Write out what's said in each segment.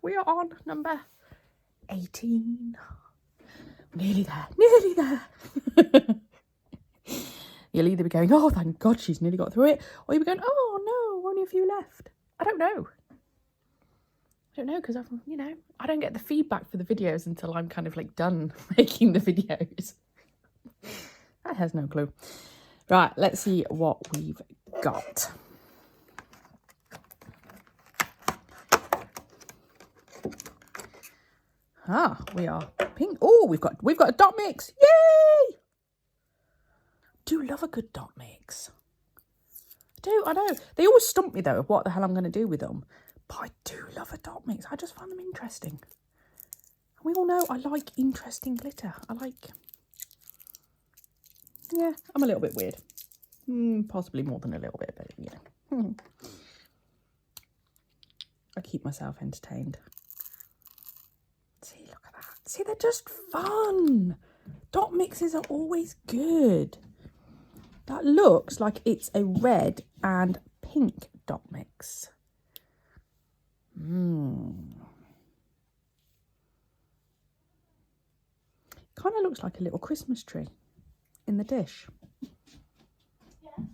We are on number 18. Nearly there. You'll either be going, oh, thank God she's nearly got through it, or you'll be going, oh no, only a few left. I don't know because I don't get the feedback for the videos until I'm kind of like done making the videos. I has no clue. Right, let's see what we've got. Ah, we are pink. Oh, we've got a dot mix. Yay! Do love a good dot mix. I know. They always stump me though of what the hell I'm going to do with them. But I do love a dot mix. I just find them interesting. We all know I like interesting glitter. Yeah, I'm a little bit weird. Possibly more than a little bit, but you know. I keep myself entertained. See, look at that. See, they're just fun. Dot mixes are always good. That looks like it's a red and pink dot mix. Kind of looks like a little Christmas tree in the dish. Yeah.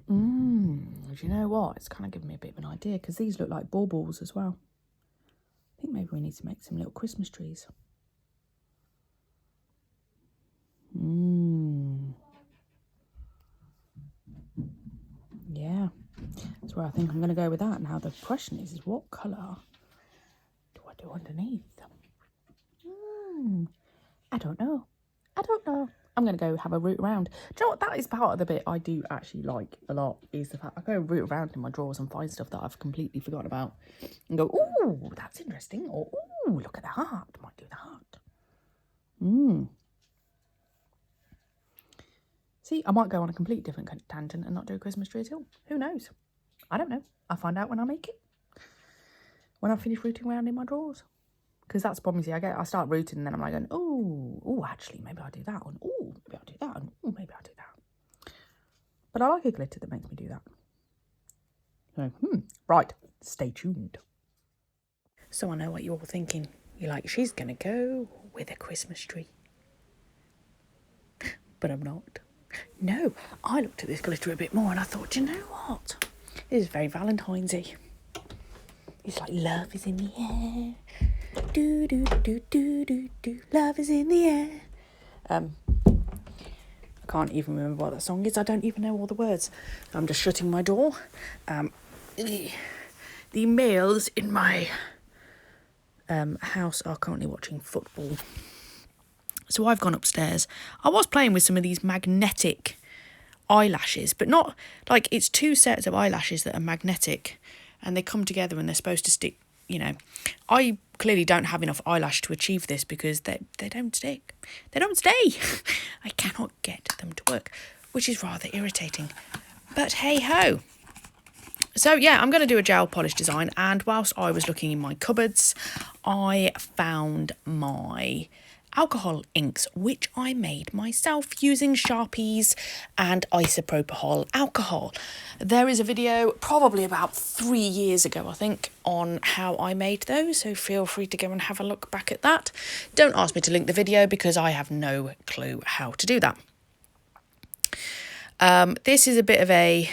Do you know what? It's kind of giving me a bit of an idea because these look like baubles as well. I think maybe we need to make some little Christmas trees. Yeah, that's where I think I'm going to go with that. Now the question is what colour do I do underneath? I don't know. I'm going to go have a root around. Do you know what? That is part of the bit I do actually like a lot, is the fact I go root around in my drawers and find stuff that I've completely forgotten about and go, ooh, that's interesting. Or, ooh, look at the heart. Might do the heart. See, I might go on a completely different tangent and not do a Christmas tree at all. Who knows? I don't know. I'll find out when I make it. When I finish rooting around in my drawers. Because that's the problem, see, I start rooting and then I'm like going, oh, actually, maybe I'll do that one. Oh, maybe I'll do that one. Oh, maybe I'll do that. But I like a glitter that makes me do that. So, right, stay tuned. So I know what you're all thinking. You're like, she's going to go with a Christmas tree. But I'm not. No, I looked at this glitter a bit more and I thought, you know what? This is very Valentine's-y. It's like love is in the air. Do, do, do, do, do, do. Love is in the air. I can't even remember what that song is. I don't even know all the words. I'm just shutting my door. The males in my house are currently watching football. So I've gone upstairs. I was playing with some of these magnetic eyelashes, but not like it's two sets of eyelashes that are magnetic and they come together and they're supposed to stick, you know. I clearly don't have enough eyelash to achieve this because they don't stick. They don't stay. I cannot get them to work, which is rather irritating. But hey-ho. So yeah, I'm going to do a gel polish design, and whilst I was looking in my cupboards, I found my alcohol inks, which I made myself using Sharpies and isopropyl alcohol. There is a video probably about 3 years ago, I think, on how I made those, so feel free to go and have a look back at that. Don't ask me to link the video because I have no clue how to do that. This is a bit of a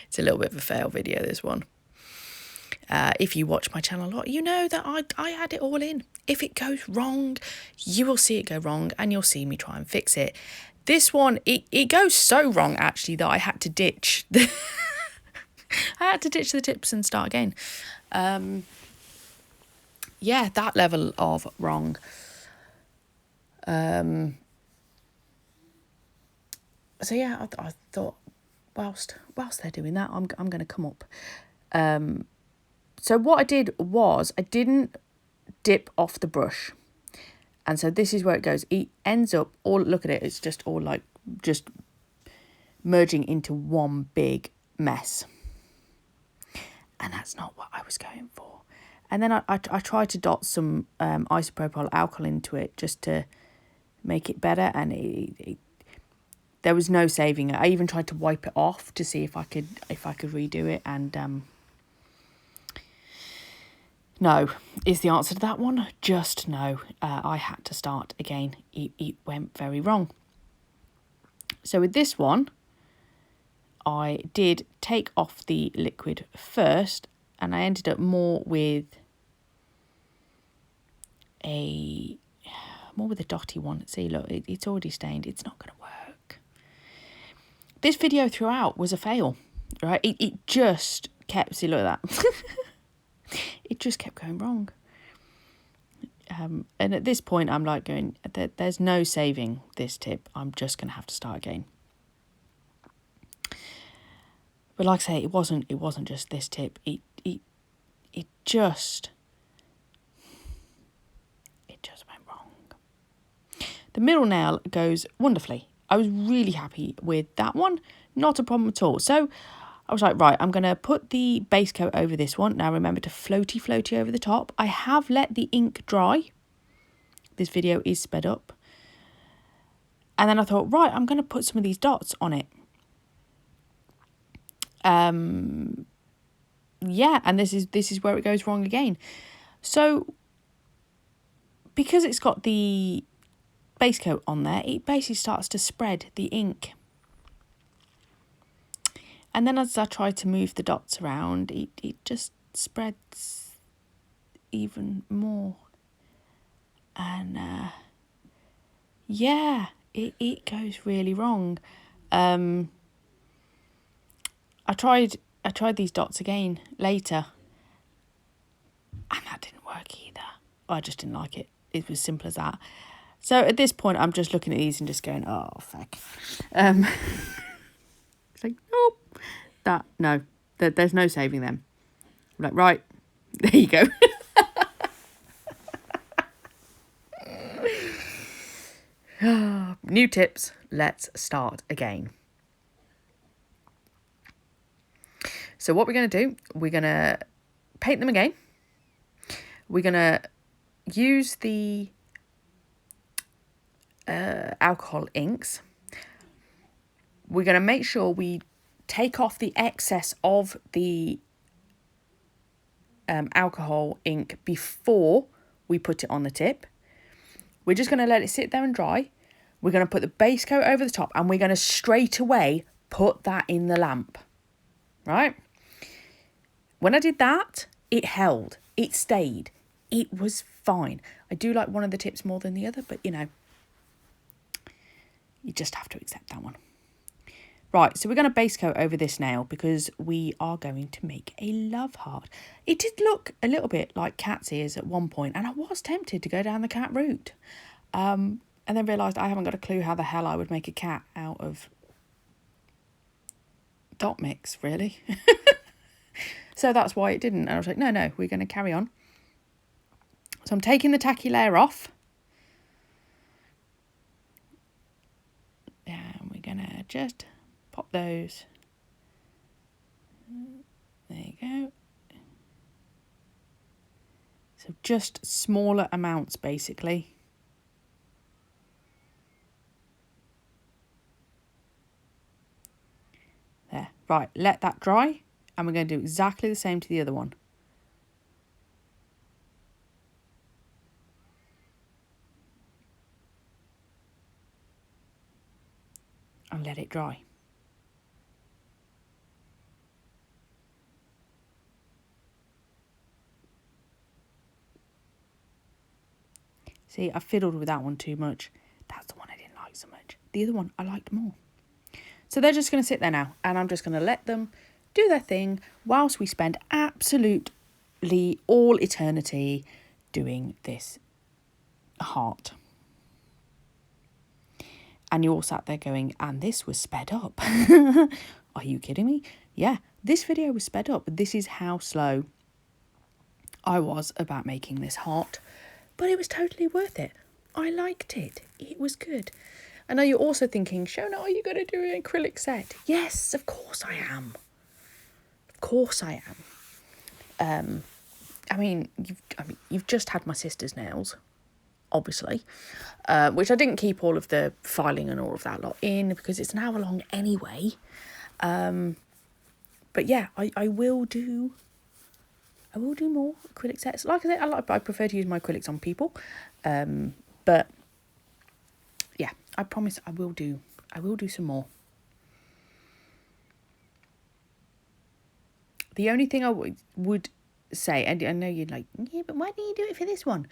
it's a little bit of a fail video, this one. If you watch my channel a lot, you know that I add it all in. If it goes wrong, you will see it go wrong and you'll see me try and fix it. This one, it goes so wrong, actually, that I had to ditch the the tips and start again. Yeah, that level of wrong. So yeah, I thought, whilst they're doing that, I'm going to come up. So what I did was I didn't dip off the brush. And so this is where it goes. It ends up all, look at it, it's just all like, just merging into one big mess. And that's not what I was going for. And then I tried to dot some isopropyl alcohol into it just to make it better. And There was no saving it. I even tried to wipe it off to see if I could redo it, and no is the answer to that one. Just no. I had to start again. It went very wrong. So with this one, I did take off the liquid first, and I ended up more with a dotty one. See, look, it's already stained. It's not going to work. This video throughout was a fail, right? It just kept, see, look at that. It just kept going wrong. And at this point, I'm like going, there's no saving this tip. I'm just going to have to start again. But like I say, it wasn't just this tip. It just went wrong. The middle nail goes wonderfully. I was really happy with that one. Not a problem at all. So I was like, right, I'm going to put the base coat over this one. Now remember to floaty over the top. I have let the ink dry. This video is sped up. And then I thought, right, I'm going to put some of these dots on it. Yeah, and this is where it goes wrong again. So because it's got the base coat on there, it basically starts to spread the ink. And then as I try to move the dots around, it just spreads even more. And yeah, it goes really wrong. I tried these dots again later, and that didn't work either. I just didn't like it. It was simple as that. So at this point, I'm just looking at these and just going, oh, fuck. It's like, nope, there's no saving them. I'm like, right, there you go. New tips. Let's start again. So what we're going to do, we're going to paint them again. We're going to use the alcohol inks. We're going to make sure we take off the excess of the alcohol ink before we put it on the tip. We're just going to let it sit there and dry. We're going to put the base coat over the top, and we're going to straight away put that in the lamp. Right? When I did that, it held. It stayed. It was fine. I do like one of the tips more than the other, but you know, you just have to accept that one. Right, so we're going to base coat over this nail because we are going to make a love heart. It did look a little bit like cat's ears at one point, and I was tempted to go down the cat route. And then realised I haven't got a clue how the hell I would make a cat out of dot mix, really. So that's why it didn't. And I was like, no, we're going to carry on. So I'm taking the tacky layer off. And we're going to just pop those. There you go. So just smaller amounts, basically. There. Right, let that dry. And we're going to do exactly the same to the other one. And let it dry. See, I fiddled with that one too much. That's the one I didn't like so much. The other one I liked more. So they're just going to sit there now. And I'm just going to let them do their thing whilst we spend absolutely all eternity doing this heart. And you all sat there going, and this was sped up. Are you kidding me? Yeah, this video was sped up. This is how slow I was about making this heart. But it was totally worth it. I liked it. It was good. I know you're also thinking, Shona, are you going to do an acrylic set? Yes, of course I am. Of course I am. You've just had my sister's nails. obviously, which I didn't keep all of the filing and all of that lot in because it's an hour long anyway. But yeah, I will do more acrylic sets. Like I said, I prefer to use my acrylics on people. But yeah, I promise I will do some more. The only thing I would say, and I know you're like, yeah, but why didn't you do it for this one?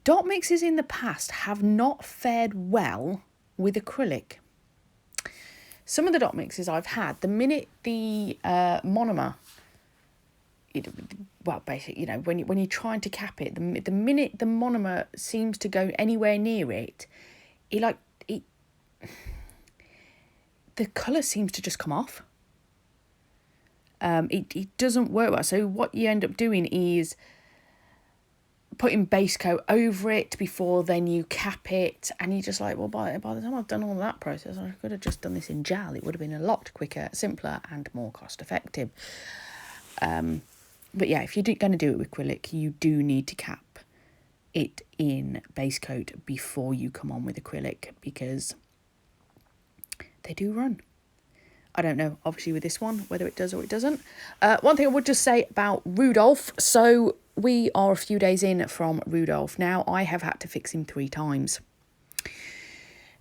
Dot mixes in the past have not fared well with acrylic. Some of the dot mixes I've had, the minute the monomer, basically, when you're trying to cap it, the minute the monomer seems to go anywhere near it, the colour seems to just come off. It doesn't work well. So what you end up doing is putting base coat over it before then you cap it, and you're just like, well, by the time I've done all that process, I could have just done this in gel. It would have been a lot quicker, simpler, and more cost effective. But yeah, if you're going to do it with acrylic, you do need to cap it in base coat before you come on with acrylic, because they do run. I don't know, obviously, with this one, whether it does or it doesn't. One thing I would just say about Rudolph. So we are a few days in from Rudolph. Now, I have had to fix him 3 times.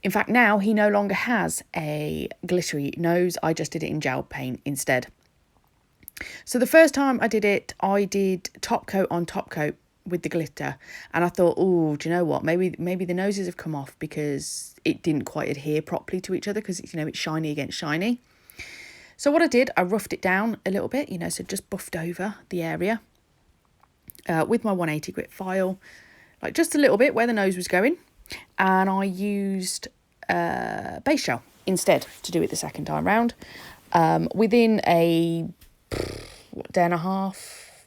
In fact, now he no longer has a glittery nose. I just did it in gel paint instead. So the first time I did top coat on top coat with the glitter, and I thought, oh, do you know what, maybe the noses have come off because it didn't quite adhere properly to each other, because it's shiny against shiny. So what I did, I roughed it down a little bit, so just buffed over the area with my 180 grit file, like just a little bit where the nose was going, and I used base gel instead to do it the second time round. Within a day and a half,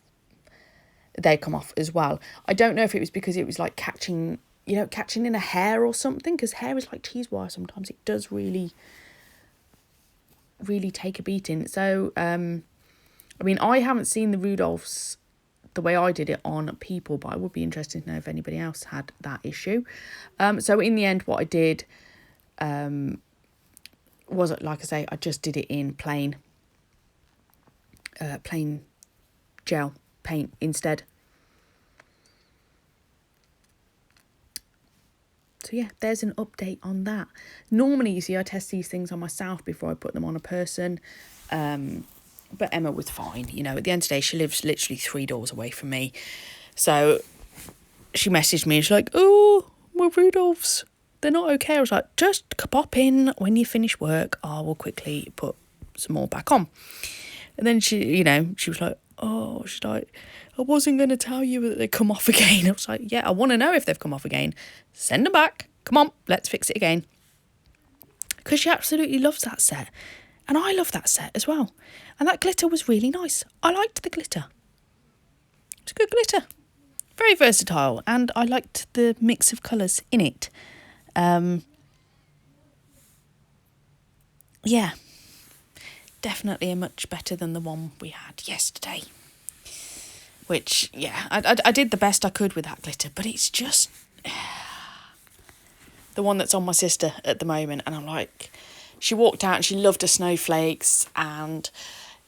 they come off as well. I don't know if it was because it was like catching in a hair or something, because hair is like cheese wire sometimes. It does really take a beating. So I haven't seen the Rudolphs the way I did it on people, but I would be interested to know if anybody else had that issue. So in the end, what I did was, like I say, I just did it in plain gel paint instead. So yeah, there's an update on that. Normally, you see, I test these things on myself before I put them on a person. But Emma was fine. At the end of the day, she lives literally 3 doors away from me. So she messaged me and she's like, oh, my Rudolphs, they're not okay. I was like, just pop in when you finish work. I will quickly put some more back on. And then she was like, oh, she's like, I wasn't going to tell you that they come off again. I was like, yeah, I want to know if they've come off again. Send them back. Come on, let's fix it again. Because she absolutely loves that set. And I love that set as well. And that glitter was really nice. I liked the glitter. It's a good glitter. Very versatile. And I liked the mix of colours in it. Yeah. Definitely a much better than the one we had yesterday. Which, yeah, I did the best I could with that glitter, but it's just the one that's on my sister at the moment. And I'm like, she walked out and she loved her snowflakes, and,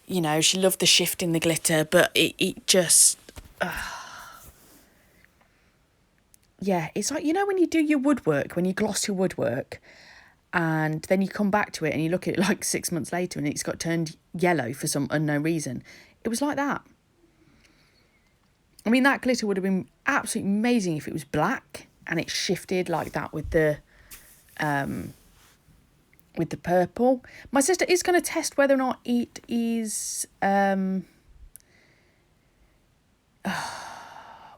she loved the shift in the glitter, but it just, yeah, it's like, when you do your woodwork, when you gloss your woodwork, and then you come back to it and you look at it like 6 months later and it's got turned yellow for some unknown reason. It was like that. That glitter would have been absolutely amazing if it was black and it shifted like that with the purple. My sister is going to test whether or not it is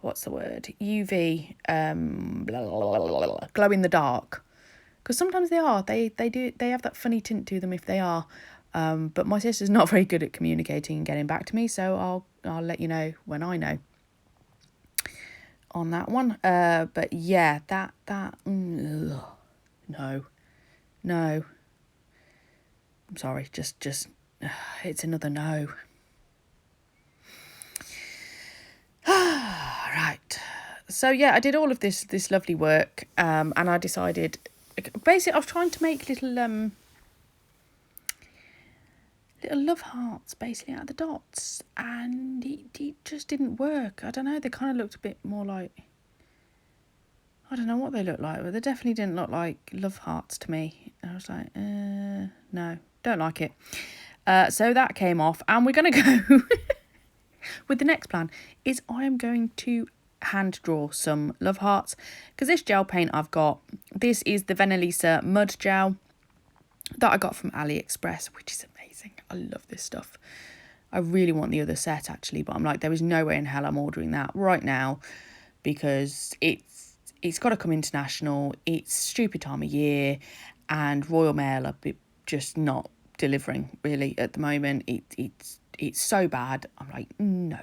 what's the word? UV glow in the dark. Because sometimes they are. They have that funny tint to them if they are. But my sister's not very good at communicating and getting back to me, so I'll let you know when I know on that one. But yeah, no. I'm sorry, just it's another no. Right. So yeah, I did all of this lovely work, and I decided, basically, I was trying to make little love hearts basically out of the dots, and it just didn't work. I don't know. They kind of looked a bit more like, I don't know what they look like, but they definitely didn't look like love hearts to me. I was like, no, don't like it. So that came off, and we're going to go with the next plan is I am going to hand draw some love hearts, because this gel paint I've got, this is the Venalisa mud gel that I got from AliExpress, which is amazing. I love this stuff. I really want the other set actually, but I'm like, there is no way in hell I'm ordering that right now, because it's got to come international. It's stupid time of year, and Royal Mail are just not delivering really at the moment. It's so bad. I'm like, no,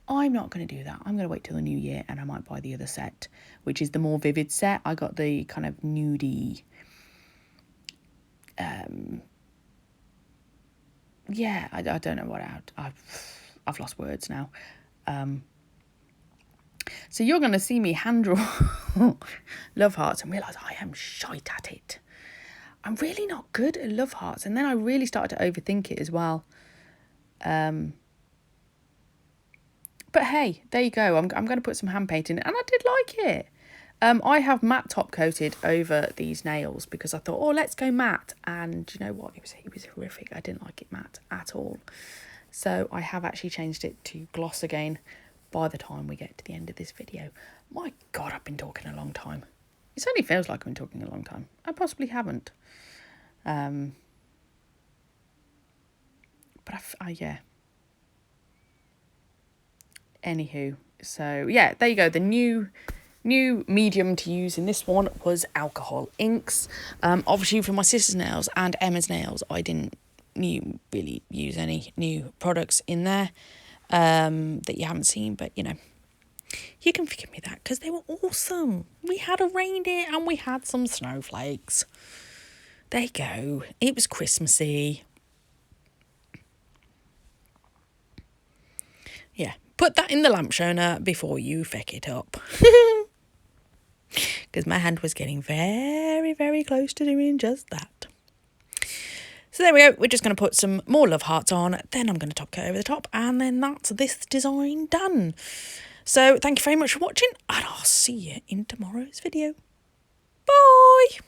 I'm not going to do that. I'm going to wait till the new year, and I might buy the other set, which is the more vivid set. I got the kind of nudie, yeah, I don't know what I've lost words now. So you're going to see me hand draw love hearts and realise I am shite at it. I'm really not good at love hearts, and then I really started to overthink it as well. But hey, there you go. I'm going to put some hand paint in it, and I did like it. I have matte top coated over these nails because I thought, oh, let's go matte. And you know what? It was horrific. I didn't like it matte at all. So I have actually changed it to gloss again by the time we get to the end of this video. My God, I've been talking a long time. It certainly feels like I've been talking a long time. I possibly haven't. But yeah. Anywho, so yeah, there you go. The new medium to use in this one was alcohol inks. Obviously for my sister's nails and Emma's nails, I didn't really use any new products in there that you haven't seen, but you know, you can forgive me that because they were awesome. We had a reindeer and we had some snowflakes. There you go. It was Christmassy. Yeah, put that in the lamp shiner before you feck it up. Because my hand was getting very, very close to doing just that. So there we go. We're just going to put some more love hearts on. Then I'm going to top coat over the top. And then that's this design done. So thank you very much for watching. And I'll see you in tomorrow's video. Bye.